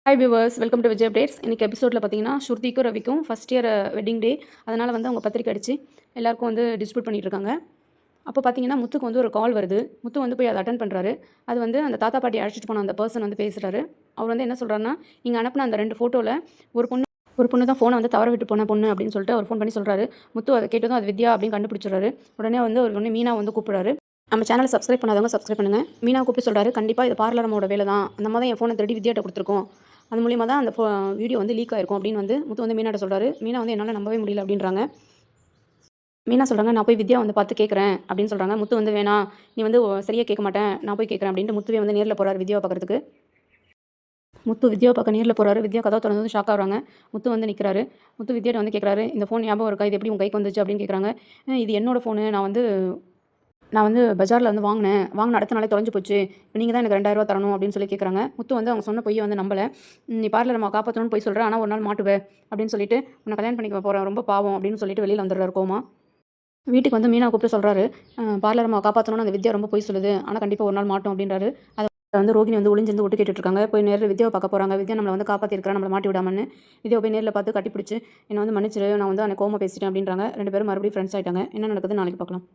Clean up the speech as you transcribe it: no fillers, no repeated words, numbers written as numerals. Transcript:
Hi viewers, welcome to Vijay updates. இன்றைக்கி எபிசோடில் பார்த்தீங்கன்னா ஸ்ருதிக்கும் ரவிக்கும் ஃபஸ்ட் இயர் வெட்டிங் டே. அதனால் வந்து அவங்க பத்திரிக்கை அடித்து எல்லாருக்கும் வந்து டிஸ்ட்ரிபியூட் பண்ணிட்டு இருக்காங்க. அப்போ பார்த்தீங்கன்னா முத்துக்கு வந்து ஒரு கால் வருது. முத்து வந்து போய் அதை அட்டன் பண்ணுறாரு. அது வந்து அந்த தாத்தா பாட்டி அழைச்சிட்டு போன அந்த பர்சன் வந்து பேசுகிறாரு. அவர் வந்து என்ன சொல்கிறாருன்னா, நீங்கள் அனுப்பின அந்த 2 ஃபோட்டோவில் ஒரு பொண்ணு தான் ஃபோனை வந்து தவற விட்டு போன பொண்ணு அப்படின்னு சொல்லிட்டு அவர் ஃபோன் பண்ணி சொல்கிறாரு. முத்து அதை கேட்டதும் அது வித்யா அப்படின்னு கண்டுபிடிச்சிடுறாரு. உடனே வந்து அவர் ஒன்று மீனா வந்து கூப்பிடுறாரு. நம்ம சேனலை சப்ஸ்கிரைப் பண்ணாதவங்க சப்ஸ்கிரைப் பண்ணுங்கள். மீனா கூப்பிட்டு சொல்கிறாரு, கண்டிப்பாக இது பார்லர் அம்மாவோட வேலை தான். அந்த மாதிரி தான் என் ஃபோனை திருடி வித்யாட்ட கொடுத்துருக்கோம். அது மூலியமா தான் அந்த வீடியோ வந்து லீக் ஆயிருக்கும் அப்படின்னு வந்து முத்து வந்து மீனாட்ட சொல்கிறாரு. மீனா வந்து என்னால் நம்பவே முடியல அப்படின்றாங்க. மீனா சொல்கிறாங்க, நான் போய் வித்யா வந்து பார்த்து கேட்குறேன் அப்படின்னு சொல்கிறாங்க. முத்து வந்து வேணாம், நீ வந்து சரியாக கேட்க மாட்டேன், நான் போய் கேட்குறேன் அப்படின்ட்டு முத்துவே வந்து நேரில் போகிறாரு வித்யாவை பார்க்குறதுக்கு. முத்து வித்யாவை பார்க்க நேரில் போகிறாரு. வித்யா கதவை திறந்து வந்து ஷாக் ஆகுறாங்க. முத்து வந்து நிற்கிறாரு. முத்து வித்யாட்ட வந்து கேட்குறாரு, இந்த ஃபோன் ஞாபகம் இருக்கா, இது எப்படி உங்கள் கைக்கு வந்துச்சு அப்படின்னு கேட்குறாங்க. இது என்னோட ஃபோனு, நான் வந்து பஜாரில் வந்து வாங்கின அடுத்த நாளே தொலைஞ்சு போச்சு. இப்போ நீங்கள் தான் எனக்கு 2000 தரணும் அப்படின்னு சொல்லி கேட்குறாங்க. முத்து வந்து அவங்க சொன்ன பொய்யை வந்து நம்பலை. நீ பார்லர் அம்மா காப்பாற்றணும்னு போய் சொல்கிறேன், ஆனால் ஒரு நாள் மாட்டுவே அப்படின்னு சொல்லிட்டு உன்னை கல்யாணம் பண்ணிக்க போகிறேன், ரொம்ப பாவம் அப்படின்னு சொல்லிட்டு வெளியில் வந்துடுறாரு கோமா. வீட்டுக்கு வந்து மீனா கூப்பிட்டு சொல்கிறாரு, பார்லர் அம்மா காப்பாற்றணும்னு அந்த வித்யா ரொம்ப பொய் சொல்லுது, ஆனால் கண்டிப்பாக ஒரு நாள் மாட்டோம் அப்படின்றாரு. அதை வந்து ரோகிணி வந்து ஒளிஞ்சிருந்து ஒட்டு கேட்டுட்டு இருக்காங்க. போய் நேரில் வித்யாவை பார்க்க போகிறாங்க. வித்யா நம்மளை வந்து காப்பாற்றிருக்கிறா, நம்மளை மாட்டி விடாமன்னு. வித்யாவை போய் நேரில் பார்த்து கட்டிப்பிடிச்சு என்னை வந்து மன்னிச்சிரு, நான் வந்து அந்த கோமா பேசிட்டேன் அப்படின்றாங்க. 2 பேரும் மறுபடியும் ஃப்ரெண்ட்ஸ் ஆகிட்டாங்க. என்ன நடக்குது நாளைக்கு பார்க்கலாம்.